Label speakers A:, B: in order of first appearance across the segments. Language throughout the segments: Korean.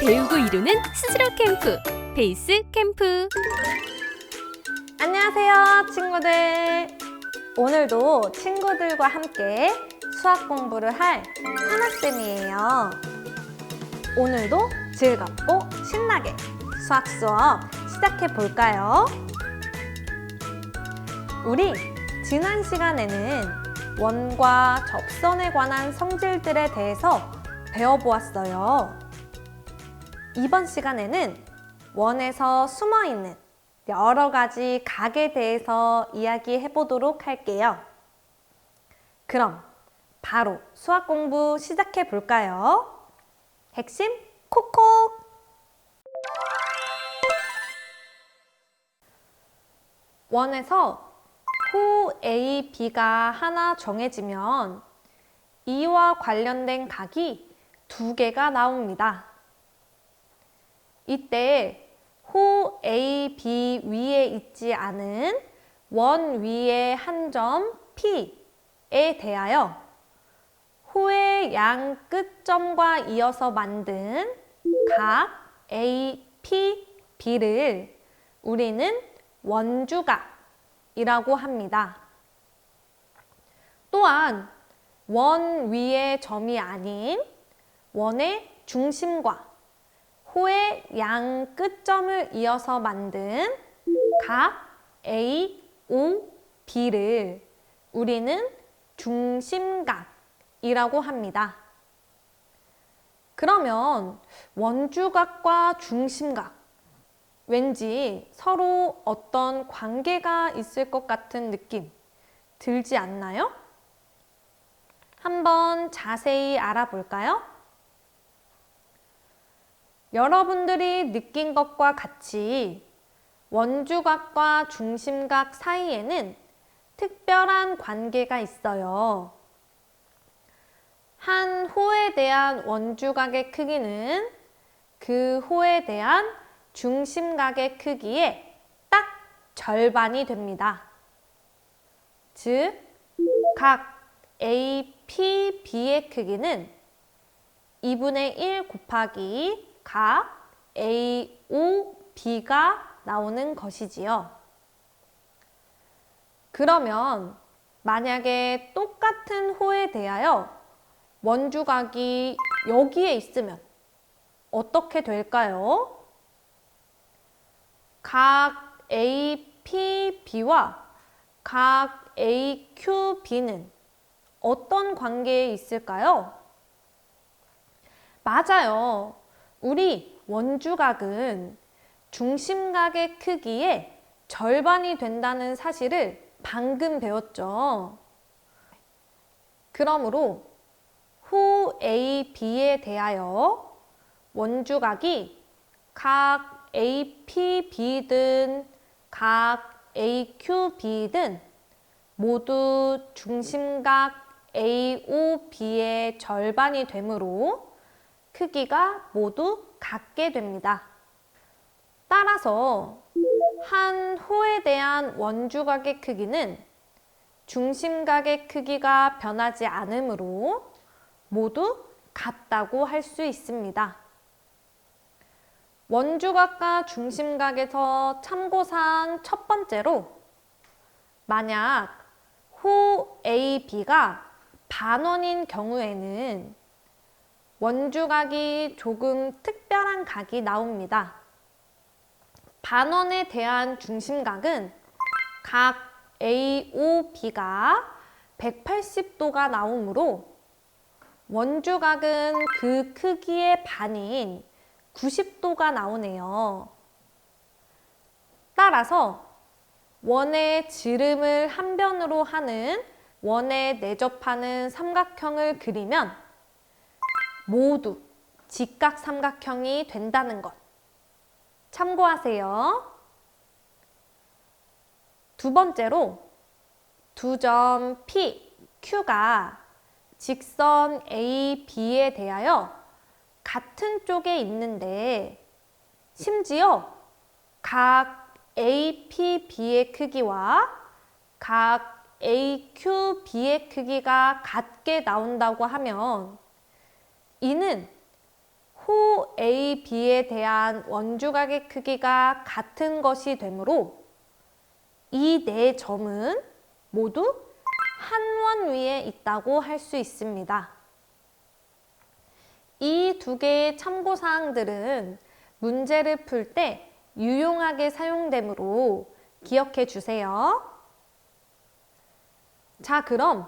A: 배우고 이루는 스스로 캠프, 베이스 캠프.
B: 안녕하세요, 친구들. 오늘도 친구들과 함께 수학 공부를 할 하나쌤이에요. 오늘도 즐겁고 신나게 수학 수업 시작해 볼까요? 우리 지난 시간에는 원과 접선에 관한 성질들에 대해서 배워보았어요. 이번 시간에는 원에서 숨어있는 여러 가지 각에 대해서 이야기해 보도록 할게요. 그럼 바로 수학 공부 시작해 볼까요? 핵심 콕콕! 원에서 호 A, B가 하나 정해지면 이와 관련된 각이 두 개가 나옵니다. 이때 호 A, B 위에 있지 않은 원 위의 한 점 P에 대하여 호의 양 끝점과 이어서 만든 각 A, P, B를 우리는 원주각이라고 합니다. 또한 원 위의 점이 아닌 원의 중심과 호의 양 끝점을 이어서 만든 각 A, O, B를 우리는 중심각이라고 합니다. 그러면 원주각과 중심각, 왠지 서로 어떤 관계가 있을 것 같은 느낌 들지 않나요? 한번 자세히 알아볼까요? 여러분들이 느낀 것과 같이 원주각과 중심각 사이에는 특별한 관계가 있어요. 한 호에 대한 원주각의 크기는 그 호에 대한 중심각의 크기의 딱 절반이 됩니다. 즉, 각 A, P, B의 크기는 2분의 1 곱하기 각 A, O, B가 나오는 것이지요. 그러면 만약에 똑같은 호에 대하여 원주각이 여기에 있으면 어떻게 될까요? 각 A, P, B와 각 A, Q, B는 어떤 관계에 있을까요? 맞아요. 우리 원주각은 중심각의 크기의 절반이 된다는 사실을 방금 배웠죠. 그러므로 호 A, B에 대하여 원주각이 각 A, P, B든 각 A, Q, B든 모두 중심각 A, O, B의 절반이 되므로 크기가 모두 같게 됩니다. 따라서 한 호에 대한 원주각의 크기는 중심각의 크기가 변하지 않으므로 모두 같다고 할 수 있습니다. 원주각과 중심각에서 참고사항 첫 번째로 만약 호 A, B가 반원인 경우에는 원주각이 조금 특별한 각이 나옵니다. 반원에 대한 중심각은 각 A, O, B가 180도가 나오므로 원주각은 그 크기의 반인 90도가 나오네요. 따라서 원의 지름을 한 변으로 하는 원에 내접하는 삼각형을 그리면 모두 직각삼각형이 된다는 것 참고하세요. 두 번째로 두 점 P, Q가 직선 A, B에 대하여 같은 쪽에 있는데 심지어 각 A, P, B의 크기와 각 A, Q, B의 크기가 같게 나온다고 하면 이는 호 A, B에 대한 원주각의 크기가 같은 것이 되므로 이 네 점은 모두 한 원 위에 있다고 할 수 있습니다. 이 두 개의 참고사항들은 문제를 풀 때 유용하게 사용되므로 기억해 주세요. 자, 그럼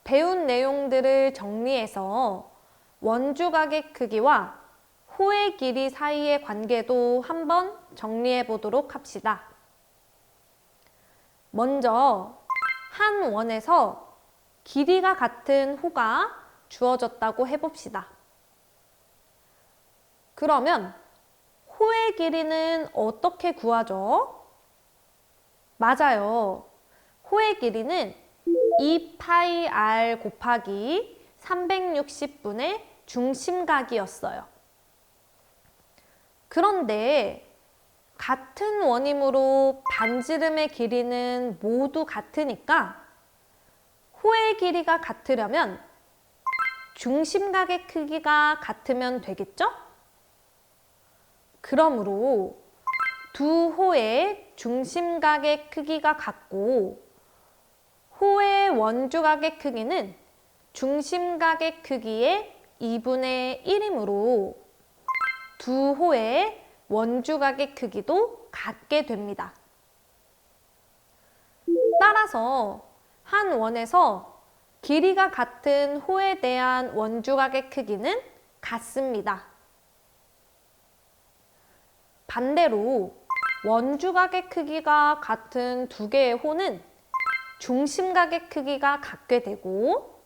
B: 배운 내용들을 정리해서 원주각의 크기와 호의 길이 사이의 관계도 한번 정리해 보도록 합시다. 먼저 한 원에서 길이가 같은 호가 주어졌다고 해봅시다. 그러면 호의 길이는 어떻게 구하죠? 맞아요. 호의 길이는 2파이 r 곱하기 360분의 중심각이었어요. 그런데 같은 원이므로 반지름의 길이는 모두 같으니까 호의 길이가 같으려면 중심각의 크기가 같으면 되겠죠? 그러므로 두 호의 중심각의 크기가 같고 호의 원주각의 크기는 중심각의 크기의 2분의 1이므로 두 호의 원주각의 크기도 같게 됩니다. 따라서 한 원에서 길이가 같은 호에 대한 원주각의 크기는 같습니다. 반대로 원주각의 크기가 같은 두 개의 호는 중심각의 크기가 같게 되고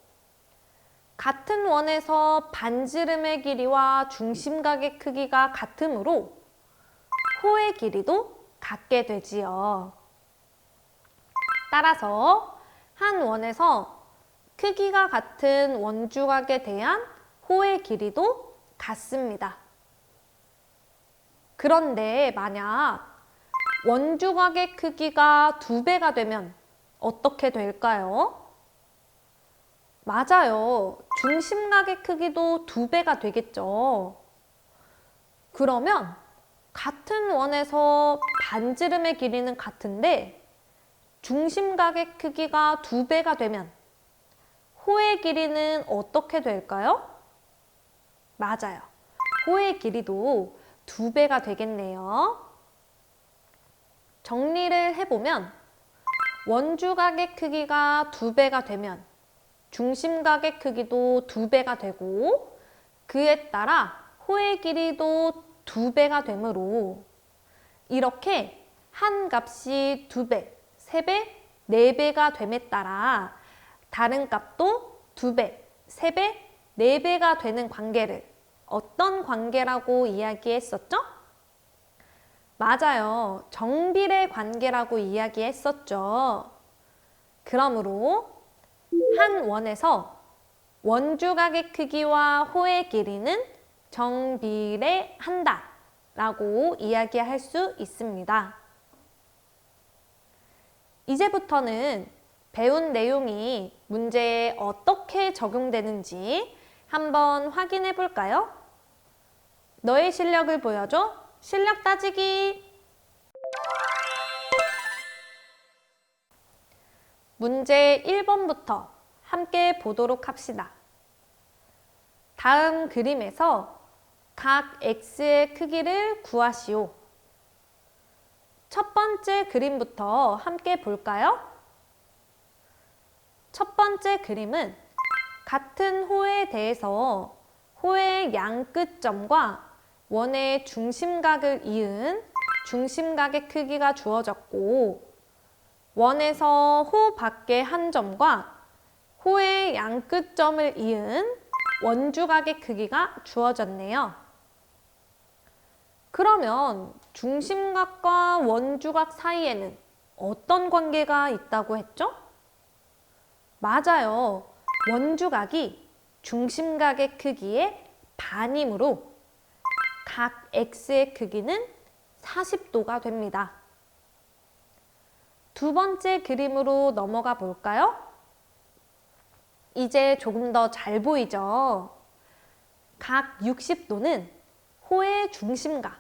B: 같은 원에서 반지름의 길이와 중심각의 크기가 같으므로 호의 길이도 같게 되지요. 따라서 한 원에서 크기가 같은 원주각에 대한 호의 길이도 같습니다. 그런데 만약 원주각의 크기가 2배가 되면 어떻게 될까요? 맞아요. 중심각의 크기도 2배가 되겠죠. 그러면 같은 원에서 반지름의 길이는 같은데 중심각의 크기가 2배가 되면 호의 길이는 어떻게 될까요? 맞아요. 호의 길이도 2배가 되겠네요. 정리를 해보면 원주각의 크기가 2배가 되면 중심각의 크기도 2배가 되고 그에 따라 호의 길이도 2배가 되므로 이렇게 한 값이 2배, 3배, 4배가 됨에 따라 다른 값도 2배, 3배, 4배가 되는 관계를 어떤 관계라고 이야기했었죠? 맞아요. 정비례 관계라고 이야기했었죠. 그러므로 한 원에서 원주각의 크기와 호의 길이는 정비례한다 라고 이야기할 수 있습니다. 이제부터는 배운 내용이 문제에 어떻게 적용되는지 한번 확인해 볼까요? 너의 실력을 보여줘. 실력 따지기. 문제 1번부터 함께 보도록 합시다. 다음 그림에서 각 x의 크기를 구하시오. 첫 번째 그림부터 함께 볼까요? 첫 번째 그림은 같은 호에 대해서 호의 양 끝점과 원의 중심각을 이은 중심각의 크기가 주어졌고 원에서 호 밖의 한 점과 호의 양 끝점을 이은 원주각의 크기가 주어졌네요. 그러면 중심각과 원주각 사이에는 어떤 관계가 있다고 했죠? 맞아요. 원주각이 중심각의 크기의 반이므로 각 x의 크기는 40도가 됩니다. 두 번째 그림으로 넘어가 볼까요? 이제 조금 더 잘 보이죠? 각 60도는 호의 중심각,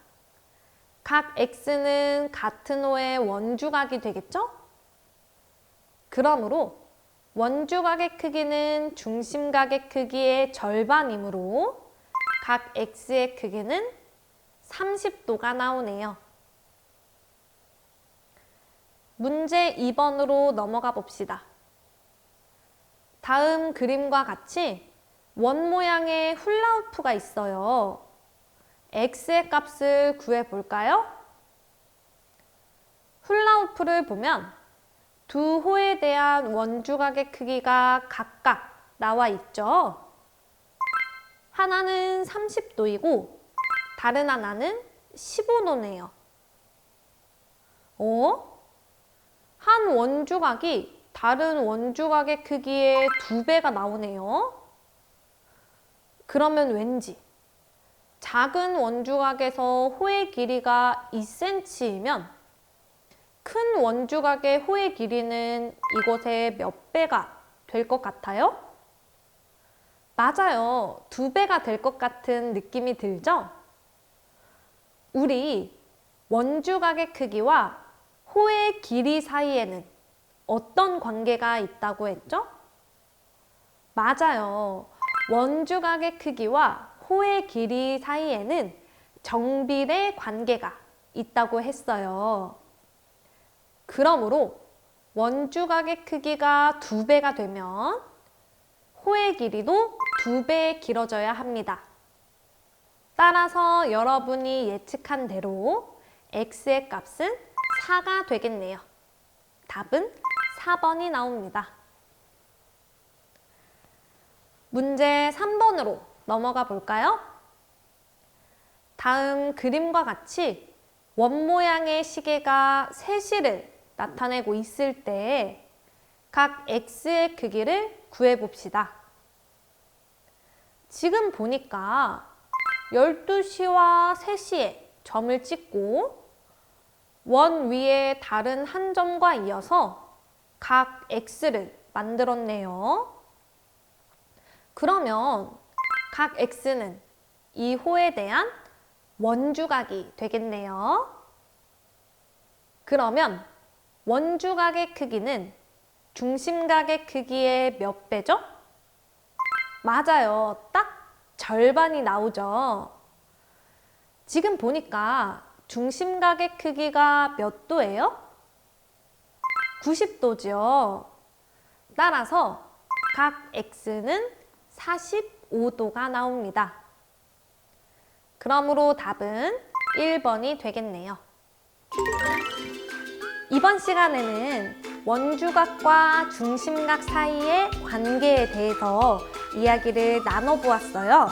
B: 각 x는 같은 호의 원주각이 되겠죠? 그러므로 원주각의 크기는 중심각의 크기의 절반이므로 각 x의 크기는 30도가 나오네요. 문제 2번으로 넘어가 봅시다. 다음 그림과 같이 원 모양의 훌라후프가 있어요. x의 값을 구해볼까요? 훌라후프를 보면 두 호에 대한 원주각의 크기가 각각 나와 있죠. 하나는 30도이고 다른 하나는 15도네요. 한 원주각이 다른 원주각의 크기의 2배가 나오네요. 그러면 왠지 작은 원주각에서 호의 길이가 2cm이면 큰 원주각의 호의 길이는 이곳의 몇 배가 될 것 같아요? 맞아요. 2배가 될 것 같은 느낌이 들죠? 우리 원주각의 크기와 호의 길이 사이에는 어떤 관계가 있다고 했죠? 맞아요. 원주각의 크기와 호의 길이 사이에는 정비례 관계가 있다고 했어요. 그러므로 원주각의 크기가 2배가 되면 호의 길이도 2배 길어져야 합니다. 따라서 여러분이 예측한 대로 x의 값은 4가 되겠네요. 답은 4번이 나옵니다. 문제 3번으로 넘어가 볼까요? 다음 그림과 같이 원 모양의 시계가 세시를 나타내고 있을 때 각 x의 크기를 구해봅시다. 지금 보니까 12시와 3시에 점을 찍고 원 위에 다른 한 점과 이어서 각 x를 만들었네요. 그러면 각 x는 이 호에 대한 원주각이 되겠네요. 그러면 원주각의 크기는 중심각의 크기의 몇 배죠? 맞아요. 딱 절반이 나오죠. 지금 보니까 중심각의 크기가 몇 도예요? 90도죠. 따라서 각 x는 45도가 나옵니다. 그러므로 답은 1번이 되겠네요. 이번 시간에는 원주각과 중심각 사이의 관계에 대해서 이야기를 나눠보았어요.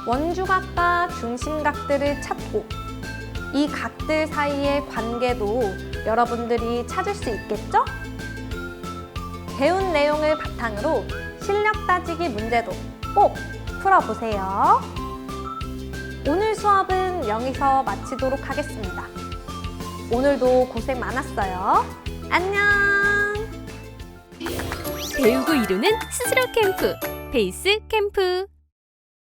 B: 원주각과 중심각들을 찾고 이 각들 사이의 관계도 여러분들이 찾을 수 있겠죠? 배운 내용을 바탕으로 실력 따지기 문제도 꼭 풀어보세요. 오늘 수업은 여기서 마치도록 하겠습니다. 오늘도 고생 많았어요. 안녕!
A: 배우고 이루는 스스로 캠프, 베이스 캠프.